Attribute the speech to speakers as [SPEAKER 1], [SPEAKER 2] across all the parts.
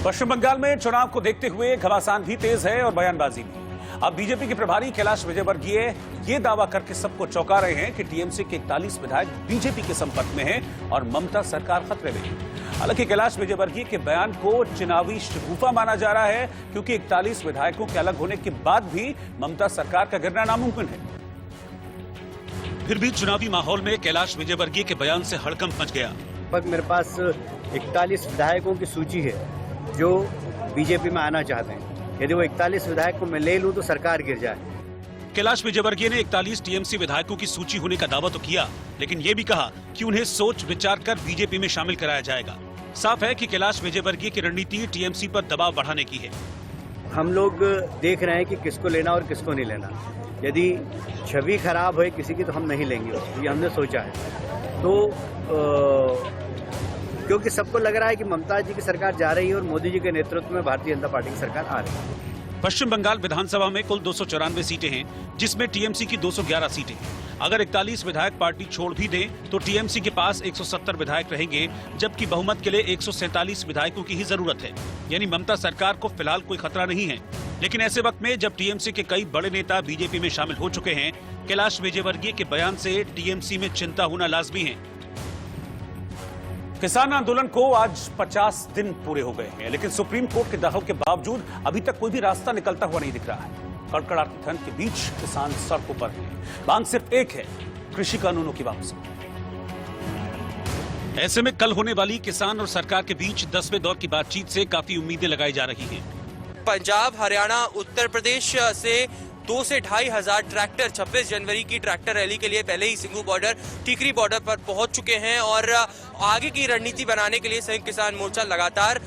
[SPEAKER 1] पश्चिम बंगाल में चुनाव को देखते हुए घमासान भी तेज है और बयानबाजी भी। अब बीजेपी के प्रभारी कैलाश विजयवर्गीय ये दावा करके सबको चौंका रहे हैं कि टीएमसी के 41 विधायक बीजेपी के संपर्क में हैं और ममता सरकार खतरे में है। हालांकि कैलाश विजयवर्गीय के बयान को चुनावी शगुफा माना जा रहा है, क्योंकि 41 विधायकों के अलग होने के बाद भी ममता सरकार का गिरना नामुमकिन है। फिर भी चुनावी माहौल में कैलाश विजयवर्गीय के बयान से हड़कंप मच गया।
[SPEAKER 2] मेरे पास 41 विधायकों की सूची है जो बीजेपी में आना चाहते हैं। यदि वो 41 विधायक को मैं ले लूं तो सरकार गिर जाए।
[SPEAKER 1] कैलाश विजयवर्गीय ने 41 टीएमसी विधायकों की सूची होने का दावा तो किया, लेकिन ये भी कहा कि उन्हें सोच विचार कर बीजेपी में शामिल कराया जाएगा। साफ है कि कैलाश विजयवर्गीय की रणनीति टीएमसी पर दबाव बढ़ाने की है। हम
[SPEAKER 2] लोग देख रहे हैं कि किसको लेना और किसको नहीं लेना। यदि छवि खराब है किसी की तो हम नहीं लेंगे, ये हमने सोचा है। तो क्योंकि सबको लग रहा है कि ममता जी की सरकार जा रही है और मोदी जी के नेतृत्व में भारतीय जनता पार्टी की सरकार आ रही है।
[SPEAKER 1] पश्चिम बंगाल विधानसभा में कुल 294 सीटें हैं, जिसमें टीएमसी की 211 सीटें। अगर 41 विधायक पार्टी छोड़ भी दें तो टीएमसी के पास 170 विधायक रहेंगे, जबकि बहुमत के लिए 147 विधायकों की ही जरूरत है। यानी ममता सरकार को फिलहाल कोई खतरा नहीं है। लेकिन ऐसे वक्त में जब टीएमसी के कई बड़े नेता बीजेपी में शामिल हो चुके हैं, कैलाश विजयवर्गीय के बयान से टीएमसी में चिंता होना लाजमी है। किसान आंदोलन को आज 50 दिन पूरे हो गए हैं, लेकिन सुप्रीम कोर्ट के दखल के बावजूद अभी तक कोई भी रास्ता निकलता हुआ नहीं दिख रहा है। कड़कड़ाती ठंड के बीच किसान सड़कों पर हैं। मांग सिर्फ एक है, कृषि कानूनों की वापसी। ऐसे में कल होने वाली किसान और सरकार के बीच 10वें दौर की बातचीत से काफी उम्मीदें लगाई जा रही हैं।
[SPEAKER 3] पंजाब, हरियाणा, उत्तर प्रदेश से 2 से 2.5 हजार ट्रैक्टर 26 जनवरी की ट्रैक्टर रैली के लिए पहले ही सिंघू बॉर्डर, टिकरी बॉर्डर पर पहुंच चुके हैं और आगे की रणनीति बनाने के लिए संयुक्त किसान मोर्चा लगातार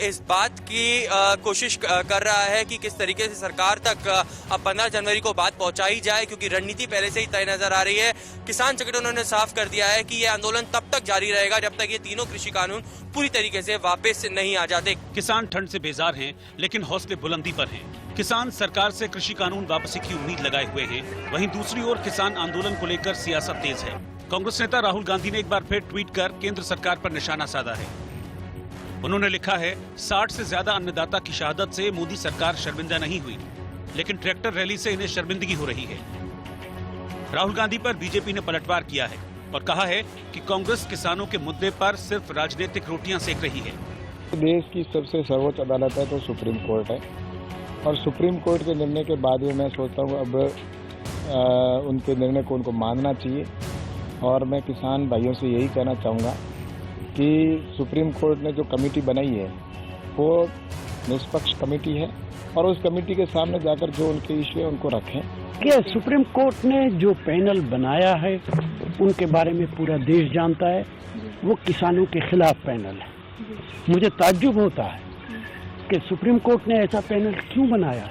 [SPEAKER 3] इस बात की कोशिश कर रहा है कि किस तरीके से सरकार तक अब 15 जनवरी को बात पहुंचाई जाए, क्योंकि रणनीति पहले से ही तय नजर आ रही है। किसान संगठनों ने साफ कर दिया है कि यह आंदोलन तब तक जारी रहेगा जब तक ये तीनों कृषि कानून पूरी तरीके से वापस नहीं आ जाते।
[SPEAKER 1] किसान ठंड से बेजार हैं, लेकिन हौसले बुलंदी पर हैं। किसान सरकार से कृषि कानून वापसी की उम्मीद लगाए हुए हैं। वहीं दूसरी ओर किसान आंदोलन को लेकर सियासत तेज है। कांग्रेस नेता राहुल गांधी ने एक बार फिर ट्वीट कर केंद्र सरकार पर निशाना साधा है। उन्होंने लिखा है, 60 से ज्यादा अन्नदाता की शहादत से मोदी सरकार शर्मिंदा नहीं हुई, लेकिन ट्रैक्टर रैली से इन्हें शर्मिंदगी हो रही है। राहुल गांधी पर बीजेपी ने पलटवार किया है और कहा है कि कांग्रेस किसानों के मुद्दे पर सिर्फ राजनीतिक रोटियां सेक रही है।
[SPEAKER 4] देश की सबसे सर्वोच्च अदालत है तो सुप्रीम कोर्ट है, और सुप्रीम कोर्ट के निर्णय के बाद मैं सोचता हूँ अब उनके निर्णय को उनको मानना चाहिए। और मैं किसान भाइयों से यही कहना चाहूँगा कि सुप्रीम कोर्ट ने जो कमेटी बनाई है वो निष्पक्ष कमेटी है, और उस कमेटी के सामने जाकर जो उनके इश्यू है उनको रखें।
[SPEAKER 5] क्या सुप्रीम कोर्ट ने जो पैनल बनाया है उनके बारे में पूरा देश जानता है, वो किसानों के खिलाफ पैनल है। मुझे ताज्जुब होता है कि सुप्रीम कोर्ट ने ऐसा पैनल क्यों बनाया।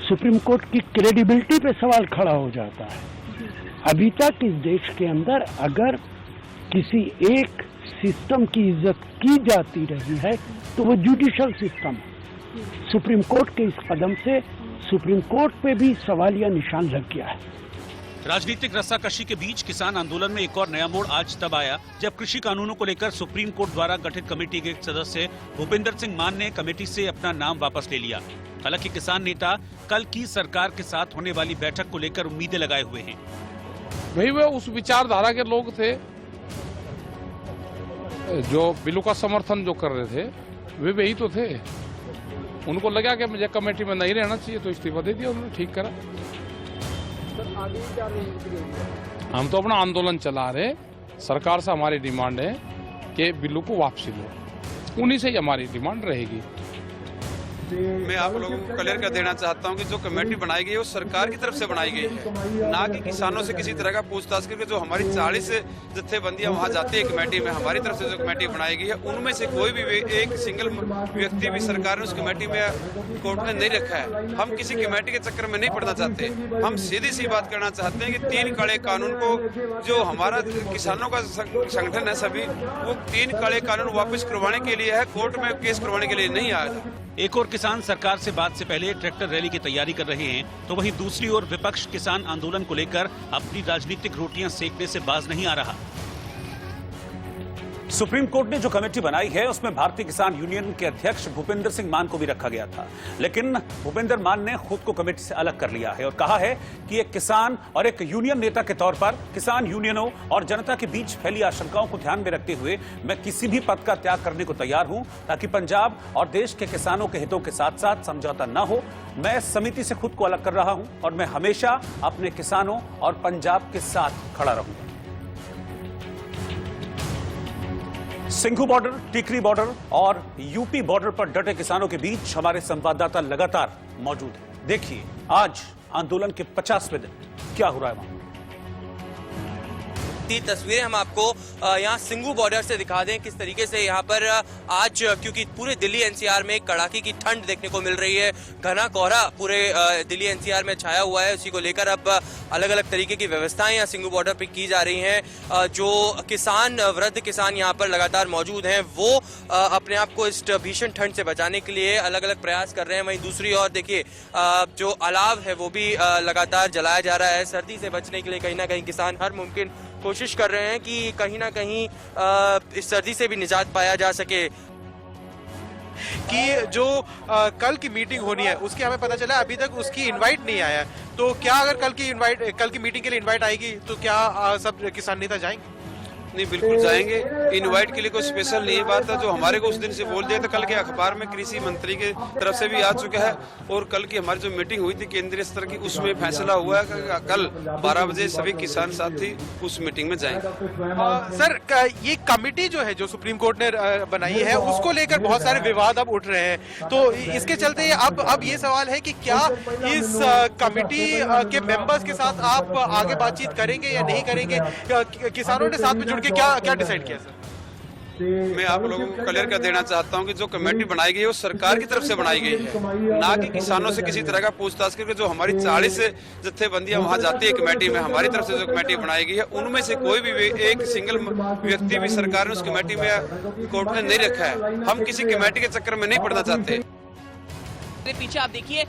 [SPEAKER 5] सुप्रीम कोर्ट की क्रेडिबिलिटी पे सवाल खड़ा हो जाता है। अभी तक इस देश के अंदर अगर किसी एक सिस्टम की इज्जत की जाती रही है तो वो जुडिशल सिस्टम है। सुप्रीम कोर्ट के इस कदम से सुप्रीम कोर्ट पे भी सवालिया निशान लग गया है।
[SPEAKER 1] राजनीतिक रस्साकशी के बीच किसान आंदोलन में एक और नया मोड़ आज तब आया जब कृषि कानूनों को लेकर सुप्रीम कोर्ट द्वारा गठित कमेटी के एक सदस्य भूपिंदर सिंह मान ने कमेटी से अपना नाम वापस ले लिया। हालांकि किसान नेता कल की सरकार के साथ होने वाली बैठक को लेकर उम्मीदें लगाए हुए हैं।
[SPEAKER 6] भाई वे उस विचारधारा के लोग थे जो बिलों का समर्थन जो कर रहे थे, वे वही तो थे। उनको लगा कि मुझे कमेटी में नहीं रहना चाहिए तो इस्तीफा दे दिया, उन्होंने ठीक करा। हम तो अपना आंदोलन चला रहे। सरकार से हमारी डिमांड है कि बिलों को वापसी लो, उन्हीं से ही हमारी डिमांड रहेगी।
[SPEAKER 7] मैं आप लोगों को क्लियर कर देना चाहता हूं कि जो कमेटी बनाई गई है वो सरकार की तरफ से बनाई गई है, ना कि किसानों से किसी तरह का पूछताछ करके। जो हमारी 40 जत्थेबंदियां वहां जाती है कमेटी में, हमारी तरफ से जो कमेटी बनाई गई है उनमें से कोई भी एक सिंगल व्यक्ति भी सरकार ने उस कमेटी में कोर्ट ने नहीं रखा है। हम किसी कमेटी के चक्कर में नहीं पड़ना चाहते। हम सीधी सी बात करना चाहते हैं कि 3 कड़े कानून को, जो हमारा किसानों का संगठन है सभी, वो 3 कड़े कानून वापस करवाने के लिए है, कोर्ट में केस करवाने के लिए नहीं आया था।
[SPEAKER 1] एक और किसान सरकार से बात से पहले ट्रैक्टर रैली की तैयारी कर रहे हैं, तो वहीं दूसरी ओर विपक्ष किसान आंदोलन को लेकर अपनी राजनीतिक रोटियां सेकने से बाज नहीं आ रहा। सुप्रीम कोर्ट ने जो कमेटी बनाई है उसमें भारतीय किसान यूनियन के अध्यक्ष भूपेंद्र सिंह मान को भी रखा गया था, लेकिन भूपेंद्र मान ने खुद को कमेटी से अलग कर लिया है और कहा है कि एक किसान और एक यूनियन नेता के तौर पर किसान यूनियनों और जनता के बीच फैली आशंकाओं को ध्यान में रखते हुए मैं किसी भी पद का त्याग करने को तैयार हूं ताकि पंजाब और देश के किसानों के हितों के साथ साथ समझौता न हो। मैं इस समिति से खुद को अलग कर रहा हूं और मैं हमेशा अपने किसानों और पंजाब के साथ खड़ा रहूंगा। सिंघू बॉर्डर, टिकरी बॉर्डर और यूपी बॉर्डर पर डटे किसानों के बीच हमारे संवाददाता लगातार मौजूद हैं। देखिए आज आंदोलन के 50वें दिन क्या हो रहा है वहां।
[SPEAKER 3] तस्वीरें हम आपको यहाँ सिंघू बॉर्डर से दिखा दें किस तरीके से यहाँ पर आज, क्योंकि पूरे दिल्ली एनसीआर में कड़ाके की ठंड देखने को मिल रही है, घना कोहरा पूरे दिल्ली एनसीआर में छाया हुआ है। उसी को लेकर अब अलग अलग तरीके की व्यवस्थाएं यहाँ सिंघू बॉर्डर पर की जा रही हैं। जो किसान, वृद्ध किसान यहाँ पर लगातार मौजूद हैं, वो अपने आप को इस भीषण ठंड से बचाने के लिए अलग अलग प्रयास कर रहे हैं। वहीं दूसरी ओर देखिए जो अलाव है वो भी लगातार जलाया जा रहा है। सर्दी से बचने के लिए कहीं ना कहीं किसान हर मुमकिन कोशिश कर रहे हैं कि कहीं ना कहीं इस सर्दी से भी निजात पाया जा सके।
[SPEAKER 8] कि जो कल की मीटिंग होनी है उसकी हमें पता चला अभी तक उसकी इनवाइट नहीं आया है, तो क्या अगर कल की मीटिंग के लिए इनवाइट आएगी तो क्या सब किसान नेता जाएंगे?
[SPEAKER 7] नहीं, बिल्कुल जाएंगे। इनवाइट के लिए कोई स्पेशल नहीं बात है, जो हमारे को उस दिन से बोल दिया था। कल के अखबार में कृषि मंत्री के तरफ से भी आ चुका है और कल की हमारी जो मीटिंग हुई थी केंद्रीय स्तर की उसमें फैसला हुआ है कि कल 12 बजे सभी किसान साथी उस मीटिंग में जाएंगे।
[SPEAKER 8] सर, ये कमेटी जो है जो सुप्रीम कोर्ट ने बनाई है उसको लेकर बहुत सारे विवाद अब उठ रहे हैं, तो इसके चलते अब ये सवाल है कि क्या इस कमेटी के मेंबर्स के साथ आप आगे बातचीत करेंगे या नहीं करेंगे? किसानों ने साथ में जुड़ के क्या डिसाइड किया सर?
[SPEAKER 7] मैं आप लोगों को क्लियर कर देना चाहता हूं कि जो कमेटी बनाई गई है वो सरकार की तरफ से बनाई गई है, ना कि किसानों से किसी तरह का पूछताछ करके। जो हमारी 40 जत्थेबंदियां वहां जाती है कमेटी में, हमारी तरफ से जो कमेटी बनाई गई है उनमें से कोई भी एक सिंगल व्यक्ति भी सरकार ने उस कमेटी में कोर्ट ने नहीं रखा है। हम किसी कमेटी के चक्कर में नहीं पड़ना चाहते।
[SPEAKER 9] पीछे आप देखिए,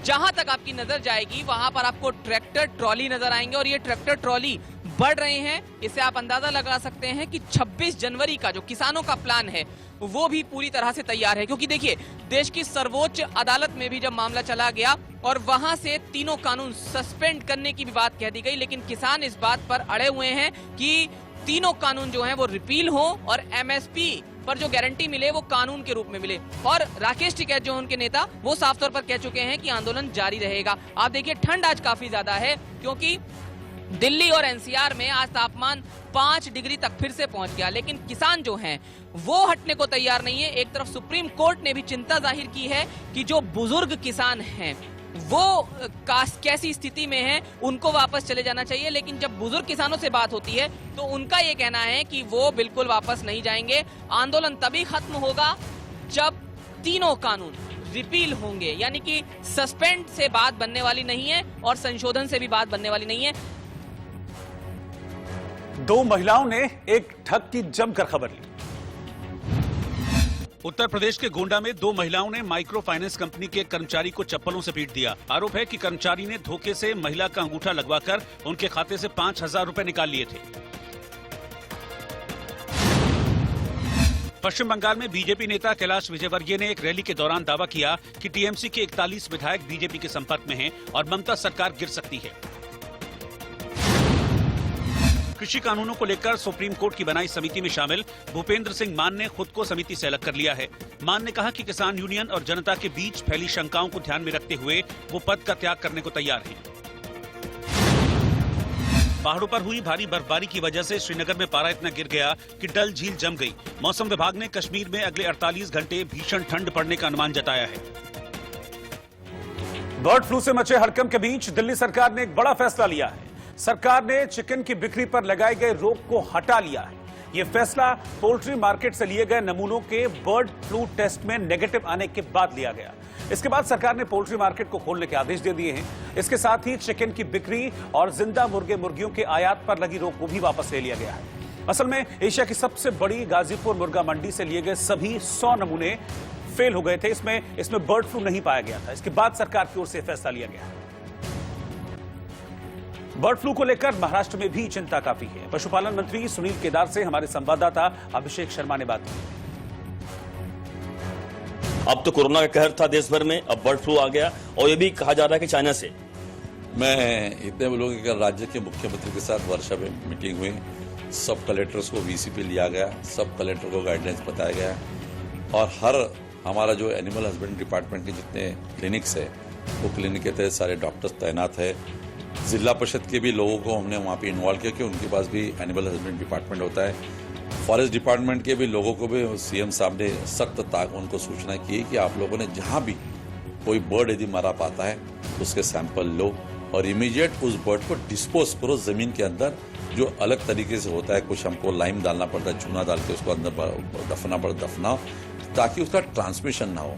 [SPEAKER 9] जहां तक आपकी नजर जाएगी वहां पर आपको ट्रैक्टर ट्रॉली नजर आएंगे और ये ट्रैक्टर ट्रॉली बढ़ रहे हैं। इससे आप अंदाजा लगा सकते हैं कि 26 जनवरी का जो किसानों का प्लान है वो भी पूरी तरह से तैयार है, क्योंकि देखिए देश की सर्वोच्च अदालत में भी जब मामला चला गया और वहां से तीनों कानून सस्पेंड करने की भी बात कह दी गई, लेकिन किसान इस बात पर अड़े हुए हैं कि तीनों कानून जो हैं वो रिपील हो और एमएसपी पर जो गारंटी मिले वो कानून के रूप में मिले। और राकेश टिकैत जो उनके नेता वो साफ तौर पर कह चुके हैं कि आंदोलन जारी रहेगा। आप देखिए ठंड आज काफी ज्यादा है, क्योंकि दिल्ली और एनसीआर में आज तापमान 5 डिग्री तक फिर से पहुंच गया, लेकिन किसान जो हैं वो हटने को तैयार नहीं है। एक तरफ सुप्रीम कोर्ट ने भी चिंता जाहिर की है कि जो बुजुर्ग किसान हैं वो कैसी स्थिति में हैं, उनको वापस चले जाना चाहिए, लेकिन जब बुजुर्ग किसानों से बात होती है तो उनका ये कहना है कि वो बिल्कुल वापस नहीं जाएंगे। आंदोलन तभी खत्म होगा जब तीनों कानून रिपील होंगे, यानी कि सस्पेंड से बात बनने वाली नहीं है और संशोधन से भी बात बनने वाली नहीं है।
[SPEAKER 1] दो महिलाओं ने एक ठग की जमकर खबर ली। उत्तर प्रदेश के गोंडा में दो महिलाओं ने माइक्रो फाइनेंस कंपनी के कर्मचारी को चप्पलों से पीट दिया। आरोप है कि कर्मचारी ने धोखे से महिला का अंगूठा लगवाकर उनके खाते से 5,000 रुपए निकाल लिए थे। पश्चिम बंगाल में बीजेपी नेता कैलाश विजयवर्गीय ने एक रैली के दौरान दावा किया कि टीएमसी के 41 विधायक बीजेपी के संपर्क में हैं और ममता सरकार गिर सकती है। कृषि कानूनों को लेकर सुप्रीम कोर्ट की बनाई समिति में शामिल भूपेंद्र सिंह मान ने खुद को समिति से अलग कर लिया है। मान ने कहा कि किसान यूनियन और जनता के बीच फैली शंकाओं को ध्यान में रखते हुए वो पद का त्याग करने को तैयार हैं। पहाड़ों पर हुई भारी बर्फबारी की वजह से श्रीनगर में पारा इतना गिर गया कि डल झील जम गई। मौसम विभाग ने कश्मीर में अगले 48 घंटे भीषण ठंड पड़ने का अनुमान जताया है। बर्ड फ्लू से मचे हड़कंप के बीच दिल्ली सरकार ने एक बड़ा फैसला लिया है। सरकार ने चिकन की बिक्री पर लगाए गए रोक को हटा लिया है। यह फैसला पोल्ट्री मार्केट से लिए गए नमूनों के बर्ड फ्लू टेस्ट में नेगेटिव आने के बाद लिया गया। इसके बाद सरकार ने पोल्ट्री मार्केट को खोलने के आदेश दे दिए हैं। इसके साथ ही चिकन की बिक्री और जिंदा मुर्गे मुर्गियों के आयात पर लगी रोक को भी वापस ले लिया गया है। असल में एशिया की सबसे बड़ी गाजीपुर मुर्गा मंडी से लिए गए सभी 100 नमूने फेल हो गए थे। इसमें बर्ड फ्लू नहीं पाया गया था। इसके बाद सरकार की ओर से फैसला लिया गया। बर्ड फ्लू को लेकर महाराष्ट्र में भी चिंता काफी है। पशुपालन मंत्री सुनील केदार से हमारे संवाददाता अभिषेक शर्मा ने बात की।
[SPEAKER 10] अब तो कोरोना का कहर था देश भर में, अब बर्ड फ्लू आ गया और ये भी कहा जा रहा है कि चाइना से।
[SPEAKER 11] मैं इतने बोलूँ कि कल राज्य के मुख्यमंत्री के साथ वर्षा में मीटिंग हुई, सब कलेक्टर्स को वीसी पे लिया गया, सब कलेक्टर को गाइडलाइंस बताया गया और हर हमारा जो एनिमल हस्बेंड्री डिपार्टमेंट के जितने क्लिनिक्स है वो क्लिनिक के तहत सारे डॉक्टर्स तैनात है। जिला परिषद के भी लोगों को हमने वहाँ पे इन्वॉल्व किया कि उनके पास भी एनिमल हस्बेंड्री डिपार्टमेंट होता है। फॉरेस्ट डिपार्टमेंट के भी लोगों को भी सीएम साहब ने सख्त उनको सूचना की कि आप लोगों ने जहाँ भी कोई बर्ड यदि मरा पाता है उसके सैंपल लो और इमीडिएट उस बर्ड को डिस्पोज करो जमीन के अंदर, जो अलग तरीके से होता है। कुछ हमको लाइम डालना पड़ता है, चूना डाल के उसको अंदर दफनाओ ताकि उसका ट्रांसमिशन ना हो।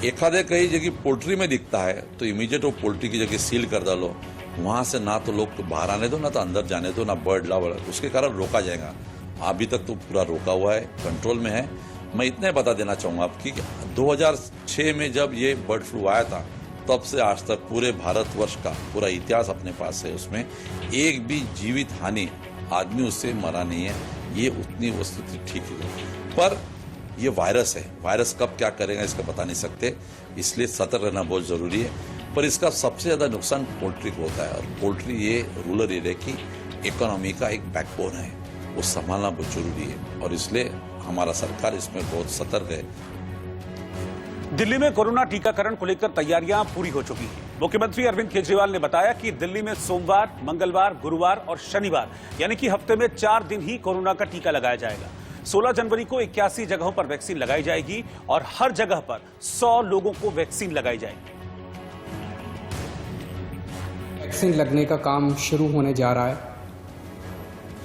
[SPEAKER 11] एक आधे कई जगह पोल्ट्री में दिखता है तो इमीडिएट वो पोल्ट्री की जगह सील कर डालो, वहां से ना तो लोग बाहर आने दो, ना तो अंदर जाने दो, ना बर्ड लाओ, उसके कारण रोका जाएगा। अभी तक तो पूरा रोका हुआ है, कंट्रोल में है। मैं इतने बता देना चाहूंगा आपकी 2006 में जब ये बर्ड फ्लू आया था तब से आज तक पूरे भारतवर्ष का पूरा इतिहास अपने पास है, उसमें एक भी जीवित हानि आदमी उससे मरा नहीं है। ये उतनी वस्तुस्थिति ठीक है, पर ये वायरस है, वायरस कब क्या करेगा इसका बता नहीं सकते, इसलिए सतर्क रहना बहुत जरूरी है। पर इसका सबसे ज्यादा नुकसान पोल्ट्री को होता है और पोल्ट्री ये रूरल एरिया की इकोनॉमी का एक बैकबोन है, वो संभालना बहुत जरूरी है और इसलिए हमारा सरकार इसमें बहुत सतर्क है।
[SPEAKER 1] दिल्ली में कोरोना टीकाकरण को लेकर तैयारियां पूरी हो चुकी हैं। मुख्यमंत्री अरविंद केजरीवाल ने बताया कि दिल्ली में सोमवार, मंगलवार, गुरुवार और शनिवार यानी कि हफ्ते में 4 दिन ही कोरोना का टीका लगाया जाएगा। 16 जनवरी को 81 जगहों पर वैक्सीन लगाई जाएगी और हर जगह पर 100 लोगों को वैक्सीन लगाई जाएगी।
[SPEAKER 12] वैक्सीन लगने का काम शुरू होने जा रहा है।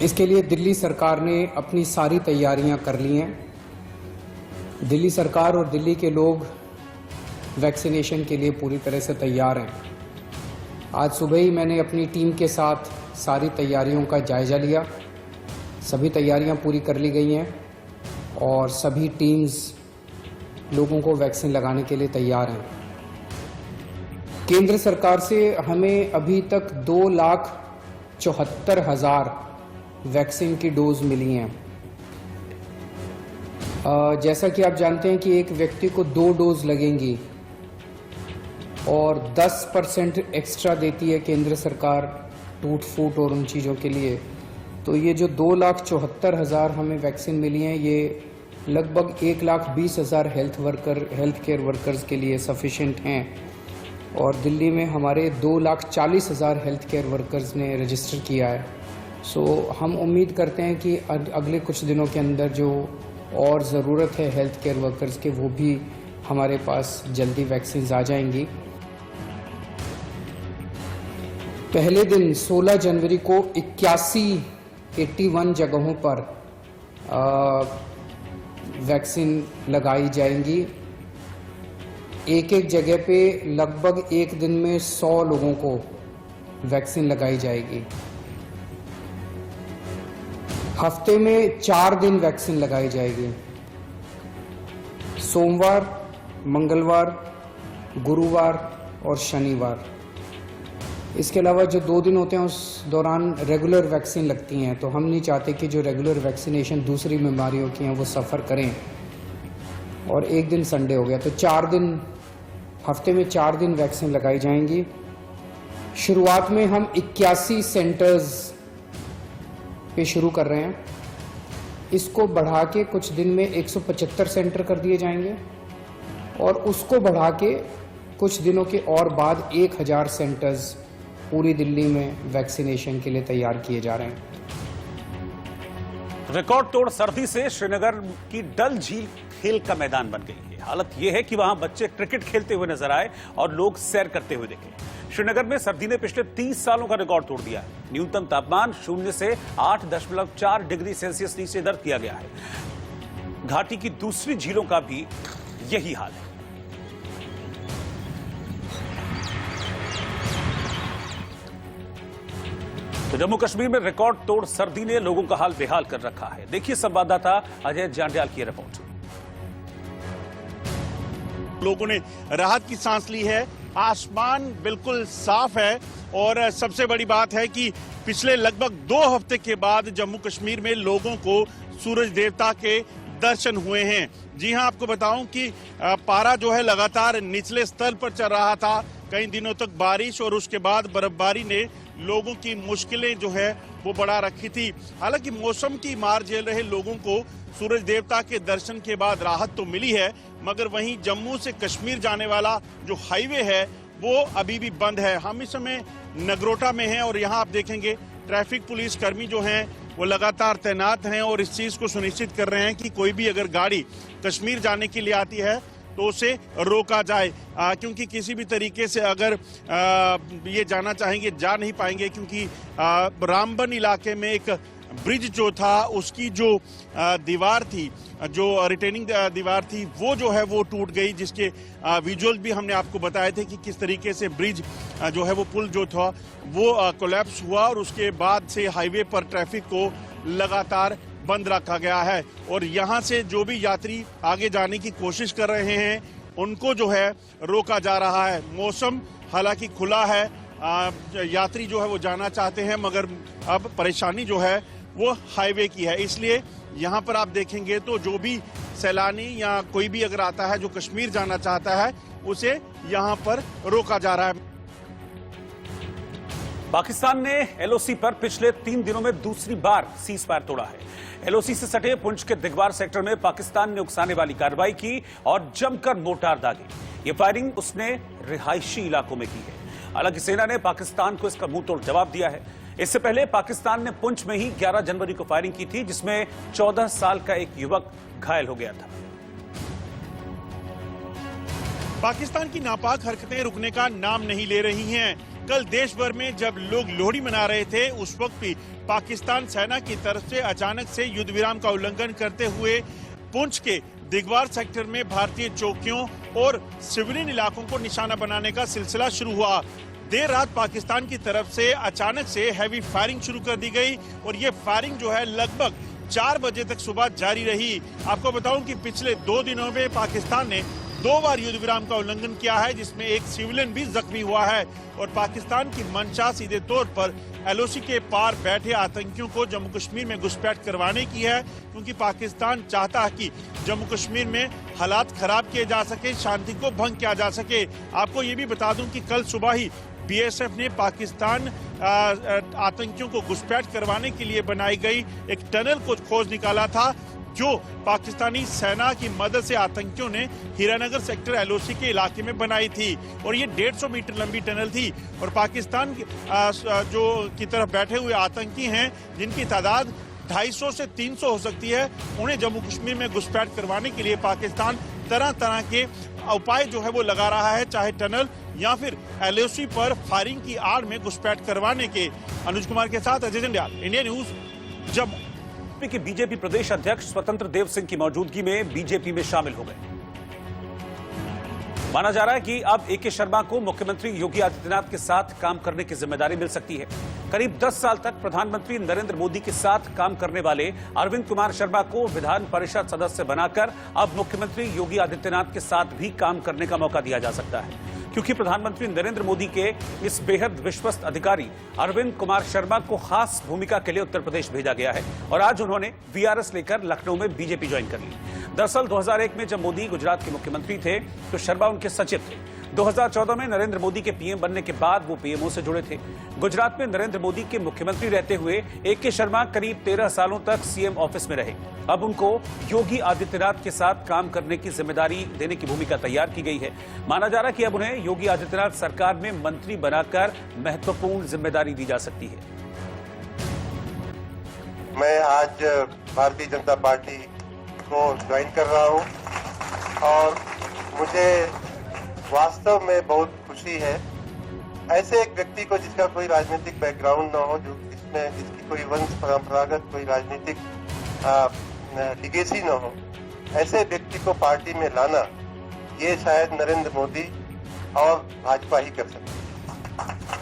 [SPEAKER 12] इसके लिए दिल्ली सरकार ने अपनी सारी तैयारियां कर ली हैं। दिल्ली सरकार और दिल्ली के लोग वैक्सीनेशन के लिए पूरी तरह से तैयार हैं। आज सुबह ही मैंने अपनी टीम के साथ सारी तैयारियों का जायजा लिया। सभी तैयारियां पूरी कर ली गई हैं और सभी टीम्स लोगों को वैक्सीन लगाने के लिए तैयार हैं। केंद्र सरकार से हमें अभी तक 2,74,000 वैक्सीन की डोज मिली हैं। जैसा कि आप जानते हैं कि एक व्यक्ति को 2 डोज लगेंगी और 10% एक्स्ट्रा देती है केंद्र सरकार टूट फूट और उन चीज़ों के लिए। तो ये जो 2,74,000 हमें वैक्सीन मिली हैं, ये लगभग 1,20,000 हेल्थ केयर वर्कर्स के लिए सफिशिएंट हैं और दिल्ली में हमारे 2,40,000 हेल्थ केयर वर्कर्स ने रजिस्टर किया है। सो हम उम्मीद करते हैं कि अगले कुछ दिनों के अंदर जो और ज़रूरत है हेल्थ केयर वर्कर्स के, वो भी हमारे पास जल्दी वैक्सीन आ जाएंगी। पहले दिन 16 जनवरी को 81 जगहों पर वैक्सीन लगाई जाएंगी। एक एक जगह पे लगभग एक दिन में 100 लोगों को वैक्सीन लगाई जाएगी। हफ्ते में 4 दिन वैक्सीन लगाई जाएगी। सोमवार, मंगलवार, गुरुवार और शनिवार। इसके अलावा जो 2 दिन होते हैं उस दौरान रेगुलर वैक्सीन लगती हैं, तो हम नहीं चाहते कि जो रेगुलर वैक्सीनेशन दूसरी बीमारियों की हैं वो सफ़र करें। और एक दिन संडे हो गया, तो 4 दिन, हफ्ते में 4 दिन वैक्सीन लगाई जाएंगी। शुरुआत में हम 81 सेंटर्स पे शुरू कर रहे हैं। इसको बढ़ा के कुछ दिन में 175 सेंटर कर दिए जाएंगे और उसको बढ़ा के कुछ दिनों के और बाद 1000 सेंटर्स पूरी दिल्ली में वैक्सीनेशन के लिए तैयार किए जा रहे हैं।
[SPEAKER 1] रिकॉर्ड तोड़ सर्दी से श्रीनगर की डल झील खेल का मैदान बन गई है। हालत यह है कि वहां बच्चे क्रिकेट खेलते हुए नजर आए और लोग सैर करते हुए दिखे। श्रीनगर में सर्दी ने पिछले 30 सालों का रिकॉर्ड तोड़ दिया है। न्यूनतम तापमान 0 से 8.4 डिग्री सेल्सियस नीचे दर्ज किया गया है। घाटी की दूसरी झीलों का भी यही हाल है। तो जम्मू कश्मीर में रिकॉर्ड तोड़ सर्दी ने लोगों का हाल बेहाल कर रखा है। देखिए संवाददाता अजय जांड्याल की रिपोर्ट।
[SPEAKER 13] लोगों ने राहत की सांस ली है। आसमान बिल्कुल साफ है और सबसे बड़ी बात है कि पिछले लगभग 2 हफ्ते के बाद जम्मू कश्मीर में लोगों को सूरज देवता के दर्शन हुए हैं। जी हां, आपको बताऊं कि पारा जो है लगातार निचले स्तर पर चल रहा था। कई दिनों तक बारिश और उसके बाद बर्फबारी ने लोगों की मुश्किलें जो है वो बढ़ा रखी थी। हालांकि मौसम की मार झेल रहे लोगों को सूरज देवता के दर्शन के बाद राहत तो मिली है, मगर वहीं जम्मू से कश्मीर जाने वाला जो हाईवे है वो अभी भी बंद है। हम इस समय नगरोटा में हैं और यहाँ आप देखेंगे ट्रैफिक पुलिस कर्मी जो हैं वो लगातार तैनात हैं और इस चीज को सुनिश्चित कर रहे हैं कि कोई भी अगर गाड़ी कश्मीर जाने के लिए आती है तो उसे रोका जाए, क्योंकि किसी भी तरीके से अगर ये जाना चाहेंगे जा नहीं पाएंगे, क्योंकि रामबन इलाके में एक ब्रिज जो था उसकी जो दीवार थी, जो रिटेनिंग दीवार थी, वो जो है वो टूट गई, जिसके विजुअल भी हमने आपको बताए थे कि किस तरीके से ब्रिज जो है वो पुल जो था वो कोलैप्स हुआ और उसके बाद से हाईवे पर ट्रैफिक को लगातार बंद रखा गया है। और यहाँ से जो भी यात्री आगे जाने की कोशिश कर रहे हैं उनको जो है रोका जा रहा है। मौसम हालांकि खुला है, यात्री जो है वो जाना चाहते हैं, मगर अब परेशानी जो है वो हाईवे की है। इसलिए यहाँ पर आप देखेंगे तो जो भी सैलानी या कोई भी अगर आता है जो कश्मीर जाना चाहता है उसे यहाँ पर रोका जा रहा है।
[SPEAKER 1] पाकिस्तान ने एलओसी पर पिछले 3 दिनों में दूसरी बार सीज फायर तोड़ा है। एलओसी से सटे पुंछ के दिगवार सेक्टर में पाकिस्तान ने उकसाने वाली कार्रवाई की और जमकर मोर्टार दागे। ये फायरिंग उसने रिहायशी इलाकों में की है। हालांकि सेना ने पाकिस्तान को इसका मुंह तोड़ जवाब दिया है। इससे पहले पाकिस्तान ने पुंछ में ही 11 जनवरी को फायरिंग की थी, जिसमें 14 साल का एक युवक घायल हो गया था।
[SPEAKER 13] पाकिस्तान की नापाक हरकतें रुकने का नाम नहीं ले रही हैं। कल देश भर में जब लोग लोहड़ी मना रहे थे उस वक्त भी पाकिस्तान सेना की तरफ से अचानक से युद्ध विराम का उल्लंघन करते हुए पुंछ के दिगवार सेक्टर में भारतीय चौकियों और सिविलियन इलाकों को निशाना बनाने का सिलसिला शुरू हुआ। देर रात पाकिस्तान की तरफ से अचानक से हैवी फायरिंग शुरू कर दी गई और ये फायरिंग जो है लगभग 4 बजे तक सुबह जारी रही। आपको बताऊं कि पिछले 2 दिनों में पाकिस्तान ने 2 बार युद्ध विराम का उल्लंघन किया है, जिसमें एक सिविलियन भी जख्मी हुआ है। और पाकिस्तान की मंशा सीधे तौर पर एलओसी के पार बैठे आतंकियों को जम्मू कश्मीर में घुसपैठ करवाने की है, क्योंकि पाकिस्तान चाहता है कि जम्मू कश्मीर में हालात खराब किए जा सके, शांति को भंग किया जा सके। आपको ये भी बता दूं कि कल सुबह ही बीएसएफ ने पाकिस्तान आतंकियों को घुसपैठ करवाने के लिए बनाई गई एक टनल को खोज निकाला था, जो पाकिस्तानी सेना की मदद से आतंकियों ने हीरानगर सेक्टर एलओसी के इलाके में बनाई थी। और ये 150 मीटर लंबी टनल थी और पाकिस्तान जो की तरफ बैठे हुए आतंकी हैं, जिनकी तादाद 250 से 300 हो सकती है, उन्हें जम्मू कश्मीर में घुसपैठ करवाने के लिए पाकिस्तान तरह तरह के उपाय जो है वो लगा रहा है, चाहे टनल या फिर एलओसी पर फायरिंग की आड़ में घुसपैठ करवाने के। अनुज कुमार के साथ अजय जंडियाल, इंडिया न्यूज, जम्मू।
[SPEAKER 1] के बीजेपी प्रदेश अध्यक्ष स्वतंत्र देव सिंह की मौजूदगी में बीजेपी में शामिल हो गए। माना जा रहा है कि अब ए.के. शर्मा को मुख्यमंत्री योगी आदित्यनाथ के साथ काम करने की जिम्मेदारी मिल सकती है। करीब 10 साल तक प्रधानमंत्री नरेंद्र मोदी के साथ काम करने वाले अरविंद कुमार शर्मा को विधान परिषद सदस्य बनाकर अब मुख्यमंत्री योगी आदित्यनाथ के साथ भी काम करने का मौका दिया जा सकता है, क्योंकि प्रधानमंत्री नरेंद्र मोदी के इस बेहद विश्वस्त अधिकारी अरविंद कुमार शर्मा को खास भूमिका के लिए उत्तर प्रदेश भेजा गया है और आज उन्होंने वीआरएस लेकर लखनऊ में बीजेपी ज्वाइन कर ली। दरअसल 2001 में जब मोदी गुजरात के मुख्यमंत्री थे तो शर्मा उनके सचिव थे। 2014 में नरेंद्र मोदी के पीएम बनने के बाद वो पीएमओ से जुड़े थे। गुजरात में नरेंद्र मोदी के मुख्यमंत्री रहते हुए ए.के. शर्मा करीब 13 सालों तक सीएम ऑफिस में रहे। अब उनको योगी आदित्यनाथ के साथ काम करने की जिम्मेदारी देने की भूमिका तैयार की गई है। माना जा रहा है कि अब उन्हें योगी आदित्यनाथ सरकार में मंत्री बनाकर महत्वपूर्ण जिम्मेदारी दी जा सकती है।
[SPEAKER 14] मैं आज भारतीय जनता पार्टी को ज्वाइन कर रहा हूं और मुझे वास्तव में बहुत खुशी है ऐसे एक व्यक्ति को जिसका कोई राजनीतिक बैकग्राउंड न हो, जिसकी कोई वंश परंपरागत कोई राजनीतिक लिगेसी न हो, ऐसे व्यक्ति को पार्टी में लाना ये शायद नरेंद्र मोदी और भाजपा ही कर सकते हैं।